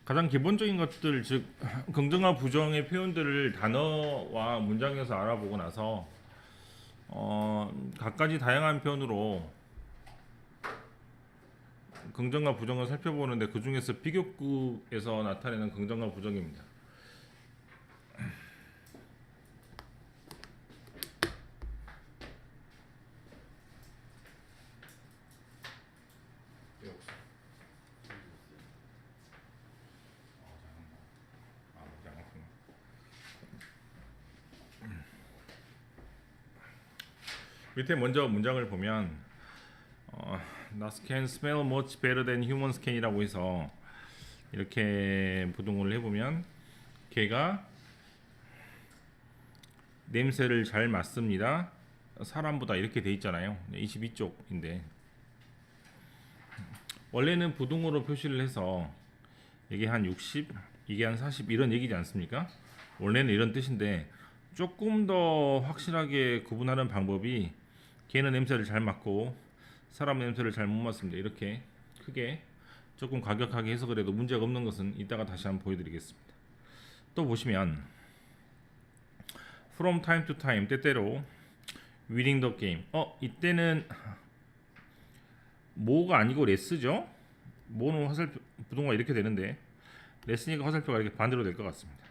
가장 기본적인 것들, 즉 긍정과 부정의 표현들을 단어와 문장에서 알아보고 나서 각가지 다양한 표현으로 긍정과 부정을 살펴보는데, 그 중에서 비교급에서 나타내는 긍정과 부정입니다. 밑에 먼저 문장을 보면 Gnats can smell much better than humans can이라고 해서 이렇게 부동을 해보면 개가 냄새를 잘 맡습니다. 사람보다 이렇게 돼 있잖아요. 22쪽인데 원래는 부동으로 표시를 해서 이게 한 60, 이게 한 40 이런 얘기지 않습니까? 원래는 이런 뜻인데 조금 더 확실하게 구분하는 방법이 개는 냄새를 잘 맡고 사람 냄새를 잘 못 맡습니다. 이렇게 크게 조금 과격하게 해석을 해도 문제가 없는 것은 이따가 다시 한번 보여드리겠습니다. 또 보시면 from time to time, 때때로 winning the game. 이때는 뭐가 아니고 레스죠? 뭐는 화살표 부동가 이렇게 되는데 레스니까 화살표가 이렇게 반대로 될 것 같습니다.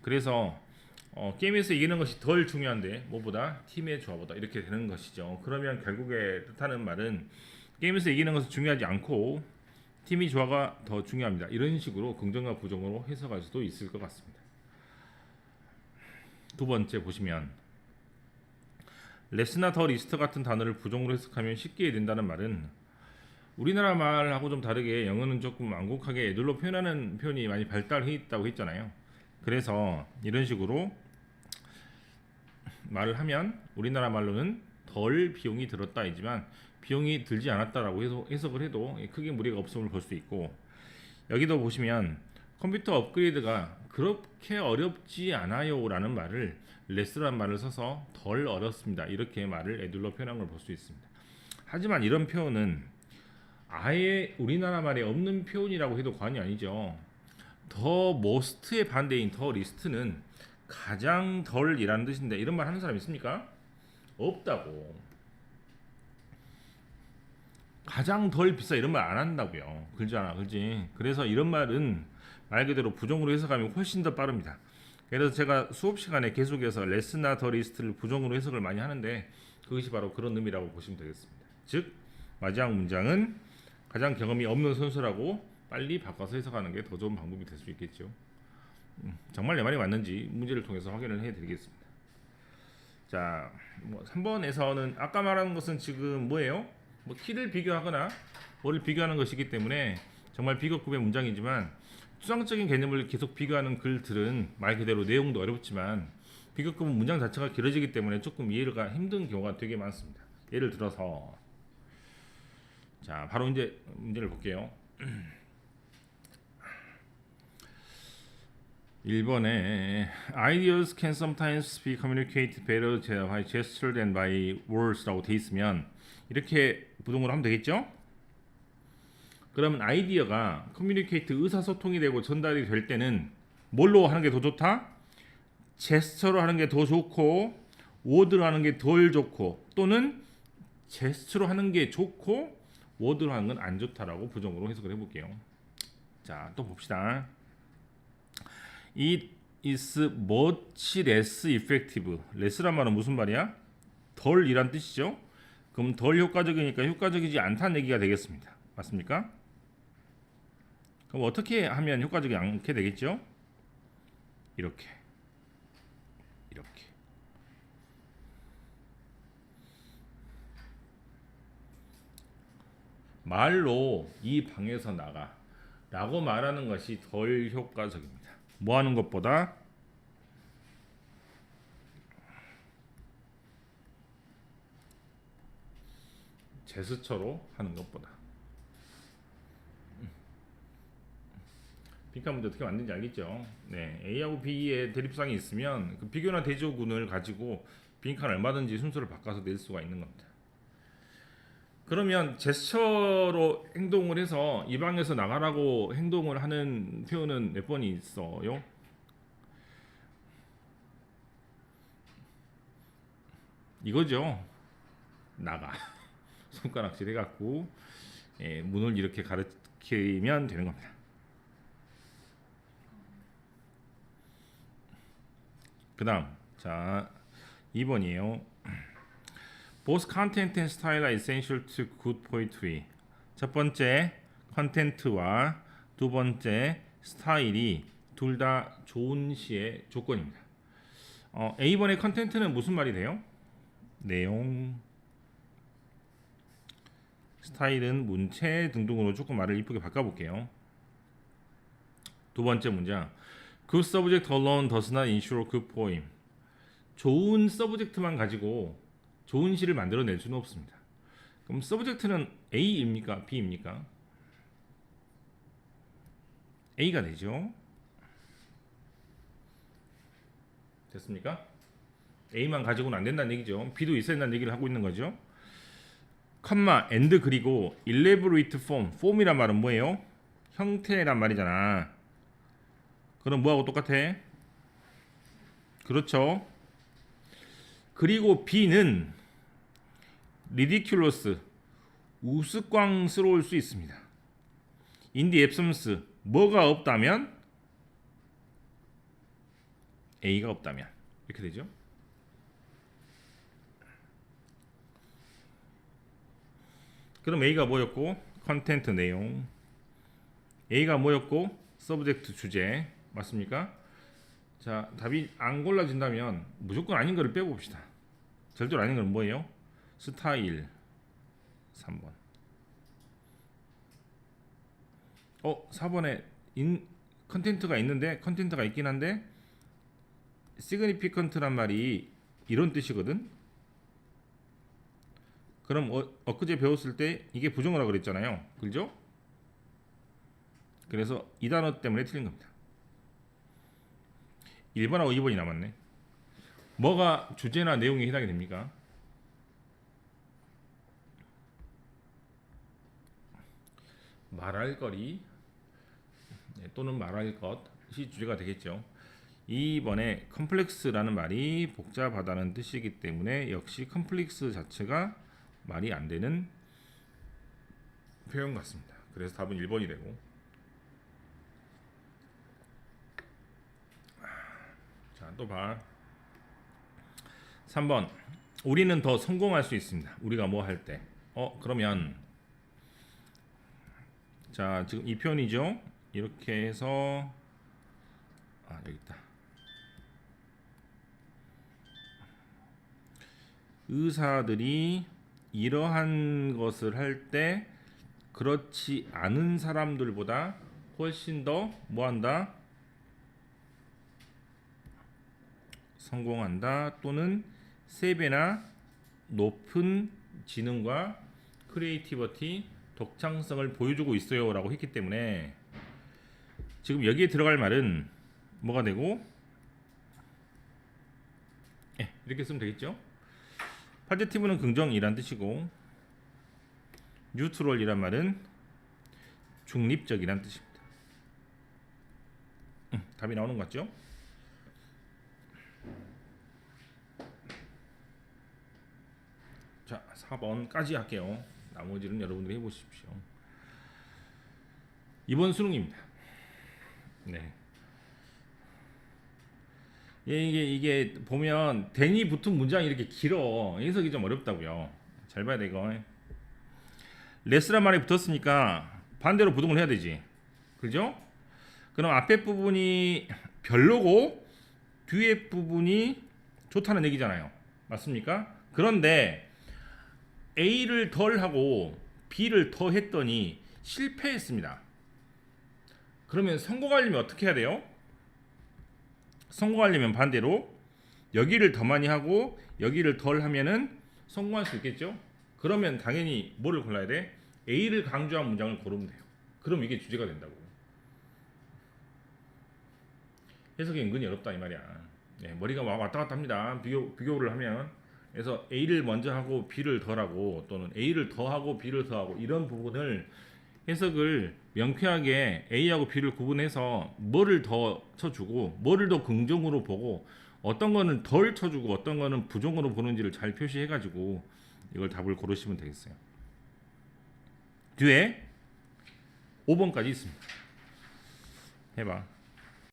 그래서 게임에서 이기는 것이 덜 중요한데 뭐보다 팀의 조화보다 이렇게 되는 것이죠. 그러면 결국에 뜻하는 말은 게임에서 이기는 것은 중요하지 않고 팀의 조화가 더 중요합니다. 이런 식으로 긍정과 부정으로 해석할 수도 있을 것 같습니다. 두 번째 보시면 레스나 더 리스트 같은 단어를 부정으로 해석하면 쉽게 된다는 말은 우리나라 말하고 좀 다르게 영어는 조금 완곡하게 애들로 표현하는 표현이 많이 발달해 있다고 했잖아요. 그래서 이런 식으로 말을 하면 우리나라 말로는 덜 비용이 들었다이지만 비용이 들지 않았다라고 해석을 해도 크게 무리가 없음을 볼 수 있고, 여기도 보시면 컴퓨터 업그레이드가 그렇게 어렵지 않아요 라는 말을 레스라는 말을 써서 덜 어렵습니다 이렇게 말을 애들로 표현한 걸 볼 수 있습니다. 하지만 이런 표현은 아예 우리나라 말에 없는 표현이라고 해도 과언이 아니죠. 더 머스트의 반대인 더 리스트는 가장 덜이라는 뜻인데 이런 말 하는 사람 있습니까? 없다고. 가장 덜 비싸 이런 말 안 한다고요. 그렇잖아, 그렇지? 그래서 이런 말은 말 그대로 부정으로 해석하면 훨씬 더 빠릅니다. 그래서 제가 수업 시간에 계속해서 레스나 더 리스트를 부정으로 해석을 많이 하는데 그것이 바로 그런 의미라고 보시면 되겠습니다. 즉 마지막 문장은 가장 경험이 없는 선수라고 빨리 바꿔서 해석하는 게 더 좋은 방법이 될 수 있겠죠. 정말 내 말이 맞는지 문제를 통해서 확인을 해드리겠습니다. 자, 3번에서는 아까 말하는 것은 지금 뭐예요? 키를 비교하거나 뭐를 비교하는 것이기 때문에 정말 비교급의 문장이지만 추상적인 개념을 계속 비교하는 글들은 말 그대로 내용도 어렵지만 비교급은 문장 자체가 길어지기 때문에 조금 이해가 힘든 경우가 되게 많습니다. 예를 들어서 자, 바로 이제 문제를 볼게요. 1번에 Ideas can sometimes be communicated better by gesture than by words라고 돼 있으면 이렇게 부동으로 하면 되겠죠? 그러면 아이디어가 communicate 의사소통이 되고 전달이 될 때는 뭘로 하는 게 더 좋다? 제스처로 하는 게 더 좋고 워드로 하는 게 덜 좋고, 또는 제스처로 하는 게 좋고 워드로 하는 건 안 좋다라고 부정으로 해석을 해볼게요. 자, 또 봅시다. It is much less effective. less란 말은 무슨 말이야? 덜이란 뜻이죠. 그럼 덜 효과적이니까 효과적이지 않다는 얘기가 되겠습니다. 맞습니까? 그럼 어떻게 하면 효과적이지 않게 되겠죠? 이렇게 말로 이 방에서 나가 라고 말하는 것이 덜 효과적입니다. 뭐 하는 것보다 제스처로 하는 것보다. 빈칸 문제 어떻게 만드는지 알겠죠? 네, A하고 B의 대립상이 있으면 그 비교나 대조군을 가지고 빈칸 얼마든지 순서를 바꿔서 낼 수가 있는 겁니다. 그러면 제스처로 행동을 해서 이 방에서 나가라고 행동을 하는 표현은 몇 번이 있어요? 이거죠. 나가. 손가락질 해갖고 문을 이렇게 가리키면 되는 겁니다. 그 다음 자 2번이에요. Both content and style are essential to good poetry. 첫 번째 컨텐트와 두 번째 스타일이 둘 다 좋은 시의 조건입니다. A번의 컨텐트는 무슨 말이 돼요? 내용, 스타일은 문체 등등으로 조금 말을 이쁘게 바꿔볼게요. 두 번째 문장 Good subject alone does not ensure good poem. 좋은 서브젝트만 가지고 좋은 시를 만들어낼 수는 없습니다. 그럼 서브젝트는 A입니까? B입니까? A가 되죠. 됐습니까? A만 가지고는 안 된다는 얘기죠. B도 있어야 된다는 얘기를 하고 있는 거죠. 컴마, and 그리고 elaborate form. form이란 말은 뭐예요? 형태란 말이잖아. 그럼 뭐하고 똑같아? 그렇죠. 그리고 B는 ridiculous, 우스꽝스러울 수 있습니다. in the absence, 뭐가 없다면? A가 없다면. 이렇게 되죠. 그럼 A가 뭐였고? 컨텐트 내용. A가 뭐였고? 서브젝트 주제. 맞습니까? 자, 답이 안 골라진다면 무조건 아닌 거를 빼고 봅시다. 절대로 아닌 건 뭐예요? 스타일 3번. 4번에 컨텐트가 있는데 컨텐트가 있긴 한데 significant란 말이 이런 뜻이거든. 그럼 엊그제 배웠을 때 이게 부정어라고 그랬잖아요. 그죠? 그래서 이 단어 때문에 틀린 겁니다. 1번하고 2번이 남았네. 뭐가 주제나 내용에 해당이 됩니까? 말할 거리 또는 말할 것이 주제가 되겠죠. 2번에 컴플렉스라는 말이 복잡하다는 뜻이기 때문에 역시 컴플렉스 자체가 말이 안 되는 표현 같습니다. 그래서 답은 1번이 되고. 자, 또 봐. 3번. 우리는 더 성공할 수 있습니다. 우리가 뭐 할 때. 그러면 자, 지금 이 표현이죠. 이렇게 해서 여기 있다. 의사들이 이러한 것을 할 때 그렇지 않은 사람들보다 훨씬 더 뭐한다? 성공한다 또는 3배나 높은 지능과 크리에이티비티, 독창성을 보여주고 있어요 라고 했기 때문에 지금 여기에 들어갈 말은 뭐가 되고 이렇게 쓰면 되겠죠. 파지티브는 긍정이란 뜻이고 뉴트럴이란 말은 중립적이란 뜻입니다. 답이 나오는 것 같죠? 자, 4번까지 할게요. 나머지는 여러분들이 해보십시오. 이번 수능입니다. 네. 이게 보면 대니 붙은 문장이 이렇게 길어. 해석이 좀 어렵다고요. 잘 봐야 돼 이거. 레스란 말이 붙었으니까 반대로 부동을 해야 되지. 그죠? 그럼 앞에 부분이 별로고 뒤에 부분이 좋다는 얘기잖아요. 맞습니까? 그런데 A를 덜 하고 B를 더 했더니 실패했습니다. 그러면 성공하려면 어떻게 해야 돼요? 성공하려면 반대로 여기를 더 많이 하고 여기를 덜 하면은 성공할 수 있겠죠? 그러면 당연히 뭐를 골라야 돼? A를 강조한 문장을 고르면 돼요. 그럼 이게 주제가 된다고. 해석이 은근히 어렵다 이 말이야. 네, 머리가 왔다 갔다 합니다. 비교를 하면 그래서 A를 먼저 하고 B를 덜하고 또는 A를 더하고 B를 더하고 이런 부분을 해석을 명쾌하게 A하고 B를 구분해서 뭐를 더 쳐주고 뭐를 더 긍정으로 보고 어떤 거는 덜 쳐주고 어떤 거는 부정으로 보는지를 잘 표시해가지고 이걸 답을 고르시면 되겠어요. 뒤에 5번까지 있습니다. 해봐.